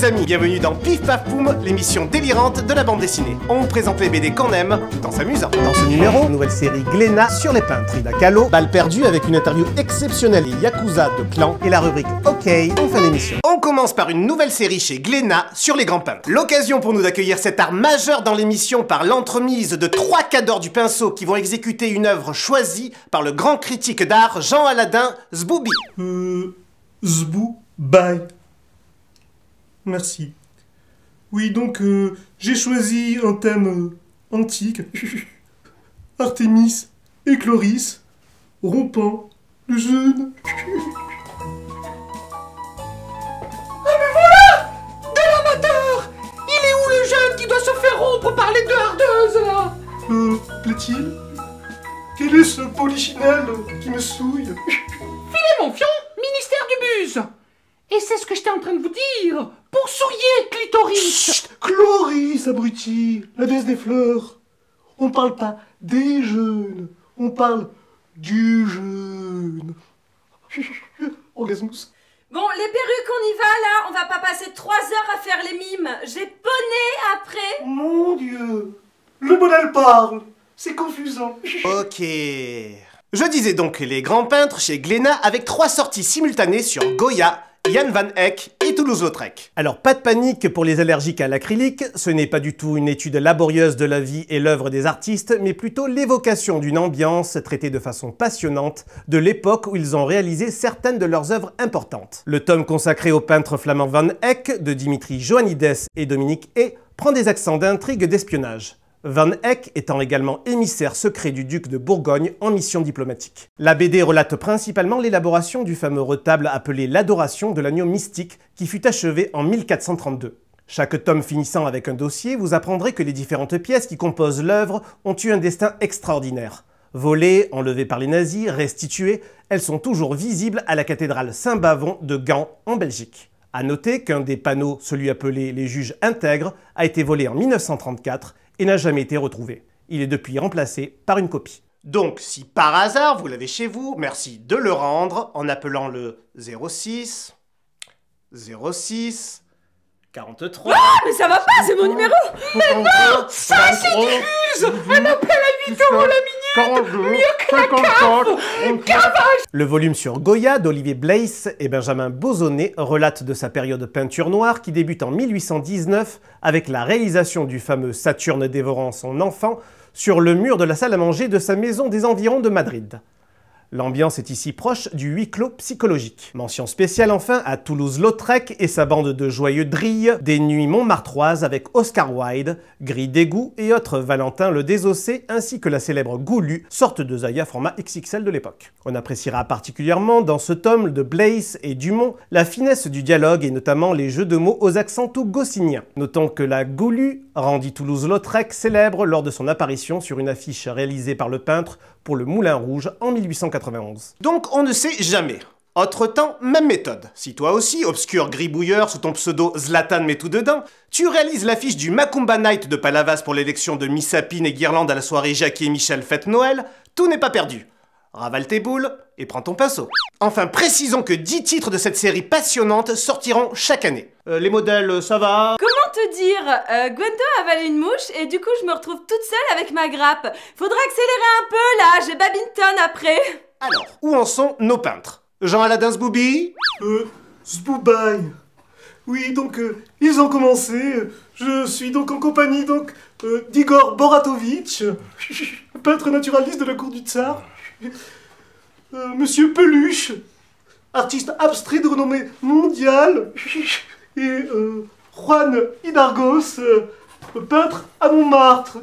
les amis, bienvenue dans Pif Paf Poum, l'émission délirante de la bande dessinée. On vous présente les BD qu'on aime, tout en s'amusant. Dans ce numéro, nouvelle série Glénat sur les peintres. Frida Kahlo, balle perdue avec une interview exceptionnelle et Yakuza de Clan, et la rubrique OK en fin d'émission. On commence par une nouvelle série chez Glénat sur les grands peintres. L'occasion pour nous d'accueillir cet art majeur dans l'émission par l'entremise de 3 cadors du pinceau qui vont exécuter une œuvre choisie par le grand critique d'art Jean-Aladin Zboubi. Zbou, bye. Merci. Oui, donc, j'ai choisi un thème antique. Artémis et Chloris, rompant le jeûne. Ah mais voilà! De l'amateur! Il est où le jeune qui doit se faire rompre par les deux hardeuses, là? Plaît-il? Quel est ce polichinelle qui me souille? Filet mon fion, ministère du bus! Et c'est ce que j'étais en train de vous dire! Pour souiller clitoris! Chut! Chloris, abruti! La déesse des fleurs! On parle pas des jeunes, on parle du jeune. Orgasmus. Bon, les perruques, on y va, là. On va pas passer 3 heures à faire les mimes. J'ai poney après. Mon Dieu! Le modèle parle! C'est confusant. Ok. Je disais donc les grands peintres chez Glénat avec 3 sorties simultanées sur Goya, Jan van Eyck et Toulouse-Lautrec. Alors pas de panique pour les allergiques à l'acrylique, ce n'est pas du tout une étude laborieuse de la vie et l'œuvre des artistes, mais plutôt l'évocation d'une ambiance traitée de façon passionnante de l'époque où ils ont réalisé certaines de leurs œuvres importantes. Le tome consacré au peintre flamand Van Eyck de Dimitri Johannides et Dominique Hay prend des accents d'intrigue et d'espionnage. Van Eyck étant également émissaire secret du duc de Bourgogne en mission diplomatique. La BD relate principalement l'élaboration du fameux retable appelé l'Adoration de l'agneau mystique qui fut achevé en 1432. Chaque tome finissant avec un dossier, vous apprendrez que les différentes pièces qui composent l'œuvre ont eu un destin extraordinaire. Volées, enlevées par les nazis, restituées, elles sont toujours visibles à la cathédrale Saint-Bavon de Gand en Belgique. A noter qu'un des panneaux, celui appelé les juges intègres, a été volé en 1934 et n'a jamais été retrouvé. Il est depuis remplacé par une copie. Donc, si par hasard vous l'avez chez vous, merci de le rendre en appelant le 06 06 43... Ah, mais ça va pas, c'est mon numéro. Mais non! Ça, c'est du ruse! Un appel à 8 € la minute! Mieux que la CAF! Cavage! Le volume sur Goya d'Olivier Blaise et Benjamin Bauzonnet relate de sa période peinture noire qui débute en 1819 avec la réalisation du fameux Saturne dévorant son enfant sur le mur de la salle à manger de sa maison des environs de Madrid. L'ambiance est ici proche du huis clos psychologique. Mention spéciale enfin à Toulouse-Lautrec et sa bande de joyeux drilles des nuits montmartroises avec Oscar Wilde, Gris d'égout et autres Valentin le Désossé ainsi que la célèbre Goulue, sorte de Zaya format XXL de l'époque. On appréciera particulièrement dans ce tome de Blaise et Dumont la finesse du dialogue et notamment les jeux de mots aux accents tout gosciniens. Notons que la Goulue rendit Toulouse-Lautrec célèbre lors de son apparition sur une affiche réalisée par le peintre pour le Moulin Rouge en 1891. Donc on ne sait jamais. Autre temps, même méthode. Si toi aussi, obscur gribouilleur sous ton pseudo Zlatan met tout dedans, tu réalises l'affiche du Macumba Night de Palavas pour l'élection de Miss Sapine et Guirlande à la soirée Jackie et Michel fête Noël, tout n'est pas perdu. Ravale tes boules et prends ton pinceau. Enfin, précisons que 10 titres de cette série passionnante sortiront chaque année. Les modèles, ça va? Comment te dire? Gwendo a avalé une mouche et du coup je me retrouve toute seule avec ma grappe. Faudra accélérer un peu là, j'ai Babington après. Alors, où en sont nos peintres? Jean-Aladin Zboubi? Zboubaï. Oui, donc, ils ont commencé. Je suis donc en compagnie d'Igor Boratovitch, peintre naturaliste de la cour du Tsar. Monsieur Peluche, artiste abstrait de renommée mondiale. Et Juan Hidargos, peintre à Montmartre.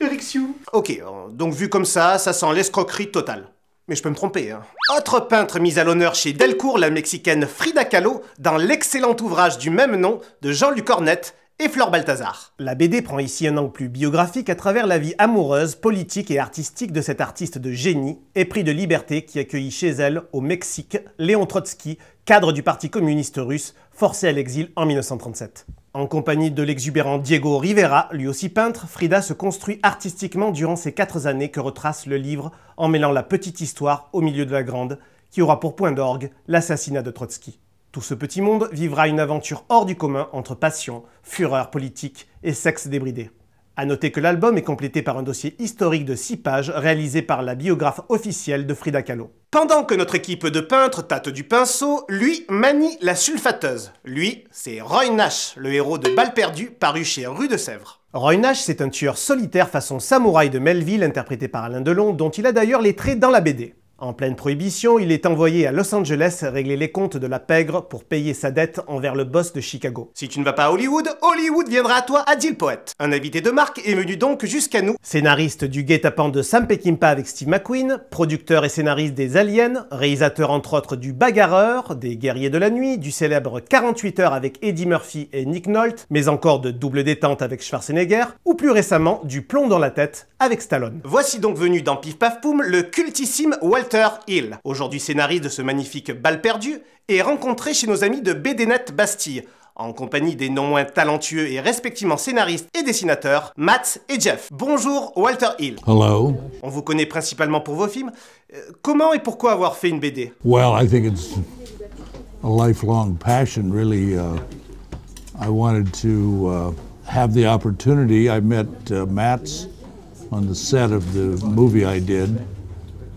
Eric Sioux. Ok, donc vu comme ça sent l'escroquerie totale. Mais je peux me tromper, hein. Autre peintre mise à l'honneur chez Delcourt, la mexicaine Frida Kahlo, dans l'excellent ouvrage du même nom de Jean-Luc Cornette et Flore Balthazar. La BD prend ici un angle plus biographique à travers la vie amoureuse, politique et artistique de cette artiste de génie, épris de liberté qui accueillit chez elle, au Mexique, Léon Trotsky, cadre du Parti communiste russe, forcé à l'exil en 1937. En compagnie de l'exubérant Diego Rivera, lui aussi peintre, Frida se construit artistiquement durant ces 4 années que retrace le livre en mêlant la petite histoire au milieu de la grande, qui aura pour point d'orgue l'assassinat de Trotsky. Tout ce petit monde vivra une aventure hors du commun entre passion, fureur politique et sexe débridé. A noter que l'album est complété par un dossier historique de 6 pages réalisé par la biographe officielle de Frida Kahlo. Pendant que notre équipe de peintres tâte du pinceau, lui manie la sulfateuse. Lui, c'est Roy Nash, le héros de Balles perdues, paru chez Rue de Sèvres. Roy Nash, c'est un tueur solitaire façon samouraï de Melville, interprété par Alain Delon, dont il a d'ailleurs les traits dans la BD. En pleine prohibition, il est envoyé à Los Angeles régler les comptes de la pègre pour payer sa dette envers le boss de Chicago. Si tu ne vas pas à Hollywood, Hollywood viendra à toi, a dit le poète. Un invité de marque est venu donc jusqu'à nous. Scénariste du guet-apens de Sam Peckinpah avec Steve McQueen, producteur et scénariste des Aliens, réalisateur entre autres du Bagarreur, des Guerriers de la Nuit, du célèbre 48 heures avec Eddie Murphy et Nick Nolte, mais encore de Double détente avec Schwarzenegger, ou plus récemment du Plomb dans la tête avec Stallone. Voici donc venu dans Pif Paf Poum le cultissime Walter Hill, aujourd'hui scénariste de ce magnifique Balles perdues, et rencontré chez nos amis de BDnet Bastille, en compagnie des non moins talentueux et respectivement scénaristes et dessinateurs, Matt et Jeff. Bonjour Walter Hill. Hello. On vous connaît principalement pour vos films. Comment et pourquoi avoir fait une BD? Well, I think it's a lifelong passion, really. I wanted to have the opportunity. I met Matt on the set of the movie I did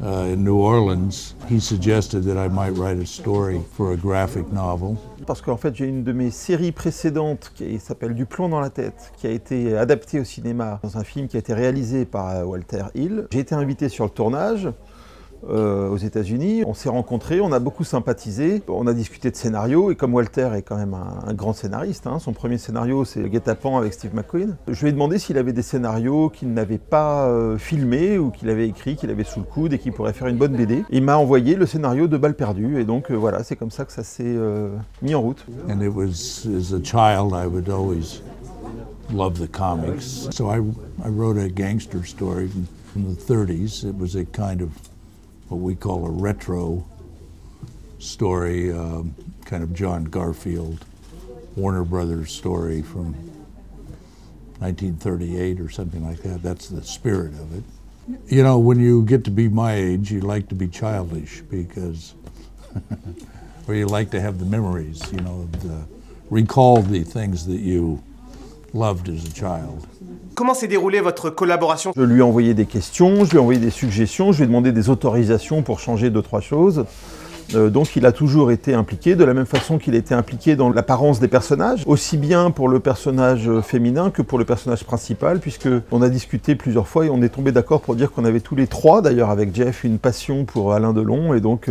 in New Orleans. He suggested that I might write a story for a graphic novel. Parce qu'en fait, j'ai une de mes séries précédentes qui s'appelle Du plomb dans la tête, qui a été adaptée au cinéma dans un film qui a été réalisé par Walter Hill. J'ai été invité sur le tournage aux États-Unis. On s'est rencontrés, on a beaucoup sympathisé, on a discuté de scénario et comme Walter est quand même un grand scénariste, son premier scénario c'est Le Guet-apens avec Steve McQueen, je lui ai demandé s'il avait des scénarios qu'il n'avait pas filmés ou qu'il avait écrits, qu'il avait sous le coude et qu'il pourrait faire une bonne BD. Il m'a envoyé le scénario de Balles perdues et donc voilà, c'est comme ça que ça s'est mis en route. And it was, as a child, I would always love the comics. So I wrote a gangster story from the 30s. It was a kind of what we call a retro story, kind of John Garfield, Warner Brothers story from 1938 or something like that. That's the spirit of it. You know, when you get to be my age, you like to be childish because, or you like to have the memories, you know, recall the things that you loved as a child. Comment s'est déroulée votre collaboration? Je lui ai envoyé des questions, je lui ai envoyé des suggestions, je lui ai demandé des autorisations pour changer 2-3 choses. Donc il a toujours été impliqué, de la même façon qu'il a été impliqué dans l'apparence des personnages, aussi bien pour le personnage féminin que pour le personnage principal, puisqu'on a discuté plusieurs fois et on est tombé d'accord pour dire qu'on avait tous les trois, d'ailleurs avec Jeff, une passion pour Alain Delon, et donc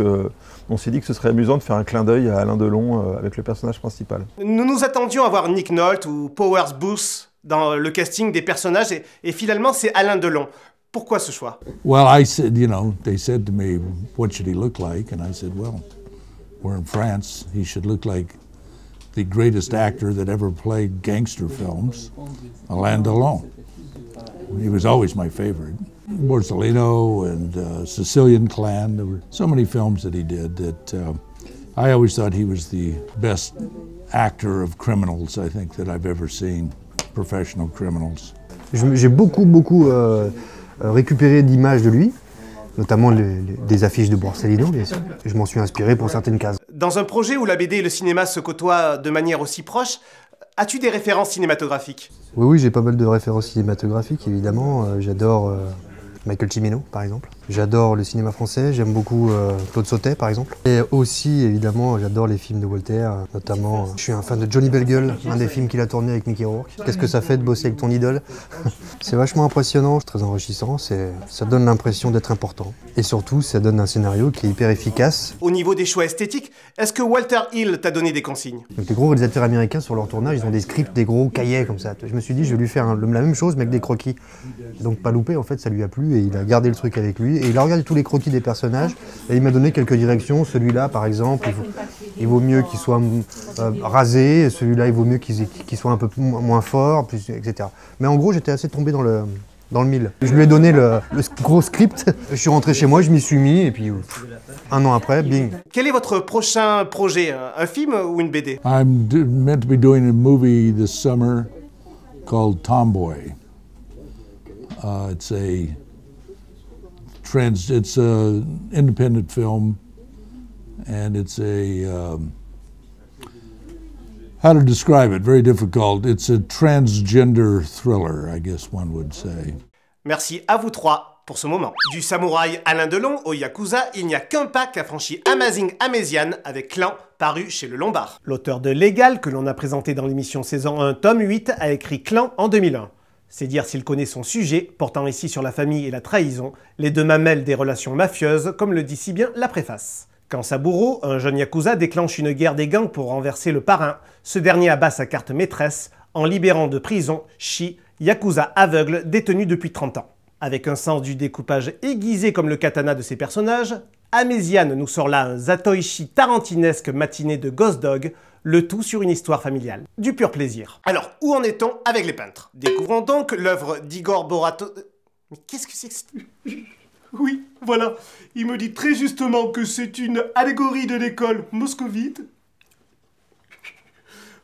on s'est dit que ce serait amusant de faire un clin d'œil à Alain Delon avec le personnage principal. Nous nous attendions à voir Nick Nolte ou Powers Booth dans le casting des personnages et finalement c'est Alain Delon. Pourquoi ce choix? Well, I said, you know, they said to me, what should he look like? And I said, well, we're in France. He should look like the greatest actor that ever played gangster films, Alain Delon. He was always my favorite. Borsalino and Sicilian Clan, there were so many films that he did that I always thought he was the best actor of criminals, I think, that I've ever seen, professional criminals. J'ai beaucoup récupéré d'images de lui, notamment des affiches de Borsalino, bien sûr. Je m'en suis inspiré pour certaines cases. Dans un projet où la BD et le cinéma se côtoient de manière aussi proche, as-tu des références cinématographiques? Oui, j'ai pas mal de références cinématographiques, évidemment. J'adore Michael Cimino, par exemple. J'adore le cinéma français, j'aime beaucoup Claude Sautet, par exemple. Et aussi, évidemment, j'adore les films de Walter, notamment... je suis un fan de Johnny Bellegueule, un des films qu'il a tourné avec Mickey Rourke. Qu'est-ce que ça fait de bosser avec ton idole? C'est vachement impressionnant, très enrichissant, ça donne l'impression d'être important. Et surtout, ça donne un scénario qui est hyper efficace. Au niveau des choix esthétiques, est-ce que Walter Hill t'a donné des consignes? Donc les gros réalisateurs américains, sur leur tournage, ils ont des scripts, des gros cahiers comme ça. Je me suis dit, je vais lui faire la même chose, mais avec des croquis. Donc pas loupé, en fait, ça lui a plu, et il a gardé le truc avec lui. Et il a regardé tous les croquis des personnages, et il m'a donné quelques directions. Celui-là, par exemple, il vaut mieux qu'il soit rasé, celui-là, il vaut mieux qu'il soit un peu moins fort, etc. Mais en gros, j'étais assez tombé dans le mille. Je lui ai donné le gros script, je suis rentré chez moi, je m'y suis mis, et puis un an après, bing. Quel est votre prochain projet? Un film ou une BD? I'm meant to be doing a movie this summer called Tomboy. It's an independent film, and it's a How to describe it? Very difficult. It's a transgender thriller, I guess one would say. Merci à vous trois pour ce moment. Du samouraï Alain Delon au Yakuza, il n'y a qu'un pas qu'a franchi Amazing Amazian avec Clan, paru chez le Lombard. L'auteur de Légal, que l'on a présenté dans l'émission saison 1, tome 8, a écrit Clan en 2001. C'est dire s'il connaît son sujet, portant ici sur la famille et la trahison, les deux mamelles des relations mafieuses, comme le dit si bien la préface. Quand Saburo, un jeune Yakuza, déclenche une guerre des gangs pour renverser le parrain, ce dernier abat sa carte maîtresse en libérant de prison Shi, Yakuza aveugle détenu depuis 30 ans. Avec un sens du découpage aiguisé comme le katana de ses personnages, Amazian nous sort là un Zatoichi tarantinesque matiné de Ghost Dog, le tout sur une histoire familiale. Du pur plaisir. Alors, où en est-on avec les peintres? Découvrons donc l'œuvre d'Igor Borato... Mais qu'est-ce que c'est que c'est? Oui, voilà. Il me dit très justement que c'est une allégorie de l'école moscovite,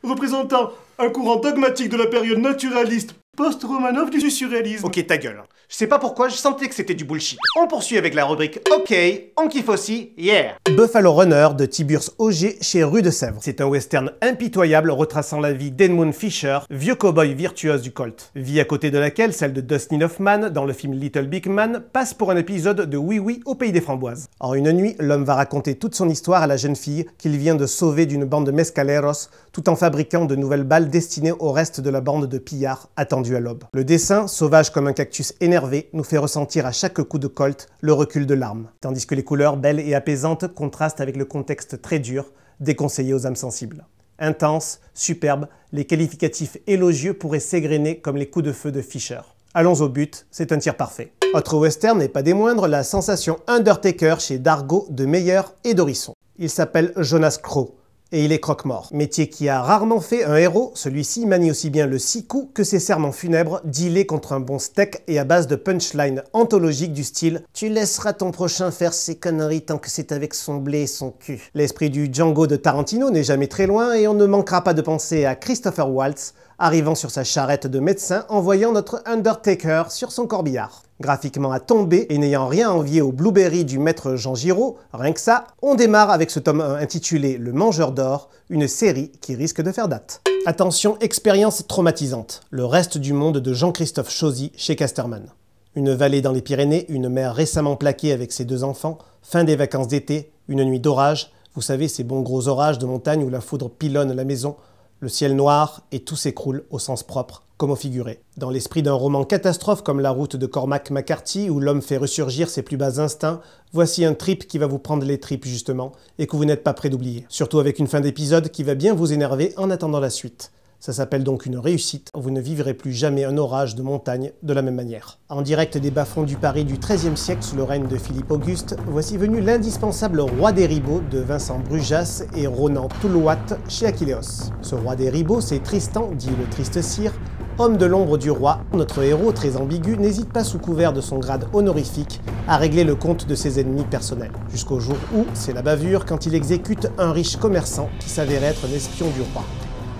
représentant un courant dogmatique de la période naturaliste post-Romanov du surréalisme. Ok, ta gueule. Je sais pas pourquoi, je sentais que c'était du bullshit. On poursuit avec la rubrique OK, on kiffe aussi, yeah. Buffalo Runner de Tiburce Auger chez Rue de Sèvres. C'est un western impitoyable retraçant la vie d'Edmund Fisher, vieux cow-boy virtuose du Colt. Vie à côté de laquelle celle de Dustin Hoffman dans le film Little Big Man passe pour un épisode de Oui Oui au pays des framboises. En une nuit, l'homme va raconter toute son histoire à la jeune fille qu'il vient de sauver d'une bande de mescaleros tout en fabriquant de nouvelles balles destinées au reste de la bande de pillards attendus à l'aube. Le dessin, sauvage comme un cactus énervé, nous fait ressentir à chaque coup de Colt le recul de l'arme, tandis que les couleurs belles et apaisantes contrastent avec le contexte très dur, déconseillé aux âmes sensibles. Intense, superbe, les qualificatifs élogieux pourraient s'égrener comme les coups de feu de Fisher. Allons au but, c'est un tir parfait. Autre western et pas des moindres, la sensation Undertaker chez Dargo de Meyer et d'Horisson. Il s'appelle Jonas Crow. Et il est croque-mort. Métier qui a rarement fait un héros, celui-ci manie aussi bien le siku que ses serments funèbres, dealés contre un bon steak et à base de punchlines anthologiques du style « Tu laisseras ton prochain faire ses conneries tant que c'est avec son blé et son cul ». L'esprit du Django de Tarantino n'est jamais très loin et on ne manquera pas de penser à Christopher Waltz, arrivant sur sa charrette de médecin en voyant notre Undertaker sur son corbillard. Graphiquement à tomber et n'ayant rien à envier au Blueberry du maître Jean Giraud, rien que ça, on démarre avec ce tome 1 intitulé Le Mangeur d'Or, une série qui risque de faire date. Attention, expérience traumatisante. Le reste du monde de Jean-Christophe Chauzy chez Casterman. Une vallée dans les Pyrénées, une mère récemment plaquée avec ses 2 enfants, fin des vacances d'été, une nuit d'orage, vous savez ces bons gros orages de montagne où la foudre pilonne la maison, le ciel noir et tout s'écroule au sens propre comme au figuré. Dans l'esprit d'un roman catastrophe comme La Route de Cormac McCarthy où l'homme fait ressurgir ses plus bas instincts, voici un trip qui va vous prendre les tripes justement et que vous n'êtes pas prêt d'oublier. Surtout avec une fin d'épisode qui va bien vous énerver en attendant la suite. Ça s'appelle donc une réussite, vous ne vivrez plus jamais un orage de montagne de la même manière. En direct des bas-fonds du Paris du XIIIe siècle sous le règne de Philippe Auguste, voici venu l'indispensable roi des ribots de Vincent Brujas et Ronan Toulouat chez Achilleos. Ce roi des ribots, c'est Tristan, dit le triste sire, homme de l'ombre du roi. Notre héros, très ambigu, n'hésite pas sous couvert de son grade honorifique à régler le compte de ses ennemis personnels. Jusqu'au jour où, c'est la bavure, quand il exécute un riche commerçant qui s'avérait être un espion du roi.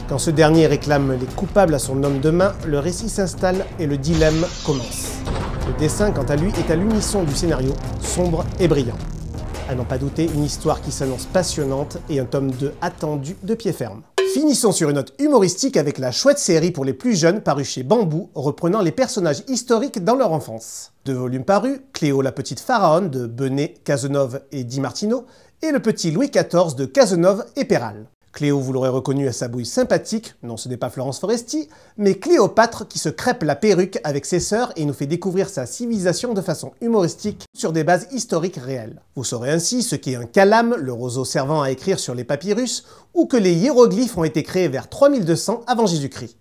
Quand ce dernier réclame les coupables à son homme de main, le récit s'installe et le dilemme commence. Le dessin, quant à lui, est à l'unisson du scénario, sombre et brillant. À n'en pas douter, une histoire qui s'annonce passionnante et un tome 2 attendu de pied ferme. Finissons sur une note humoristique avec la chouette série pour les plus jeunes parue chez Bambou, reprenant les personnages historiques dans leur enfance. 2 volumes parus, Cléo la petite pharaon de Benet, Cazenove et Di Martino, et le petit Louis XIV de Cazenove et Péral. Cléo, vous l'aurez reconnu à sa bouille sympathique, non ce n'est pas Florence Foresti, mais Cléopâtre qui se crêpe la perruque avec ses sœurs et nous fait découvrir sa civilisation de façon humoristique sur des bases historiques réelles. Vous saurez ainsi ce qu'est un calame, le roseau servant à écrire sur les papyrus, ou que les hiéroglyphes ont été créés vers 3200 avant Jésus-Christ.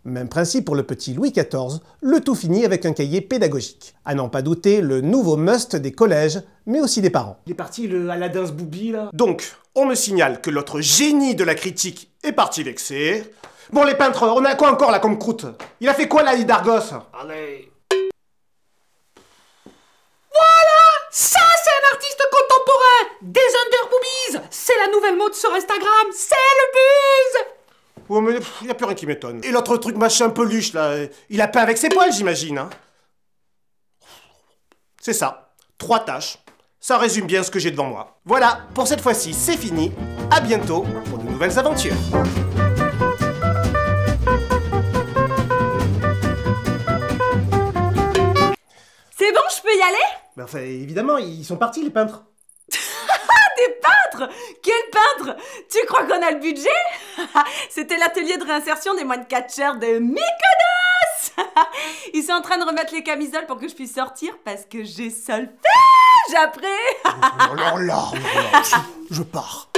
Même principe pour le petit Louis XIV, le tout fini avec un cahier pédagogique. À n'en pas douter, le nouveau must des collèges, mais aussi des parents. Il est parti le Aladdin Boubi là. Donc, on me signale que l'autre génie de la critique est parti vexé. Bon les peintres, on a quoi encore là comme croûte? Il a fait quoi là, Dargos? Allez. Voilà! Ça, c'est un artiste contemporain! Des underboobies! C'est la nouvelle mode sur Instagram! C'est le buzz! Oh mais y a plus rien qui m'étonne. Et l'autre truc machin peluche là, il a peint avec ses poils j'imagine, hein? C'est ça, 3 tâches. Ça résume bien ce que j'ai devant moi. Voilà, pour cette fois-ci c'est fini. À bientôt pour de nouvelles aventures. aller? Ben, enfin, évidemment, ils sont partis, les peintres. Des peintres? Quel peintre? Tu crois qu'on a le budget? C'était l'atelier de réinsertion des moines catcheurs de Mykonos. Ils sont en train de remettre les camisoles pour que je puisse sortir parce que j'ai solfège après. Oh là là, je pars.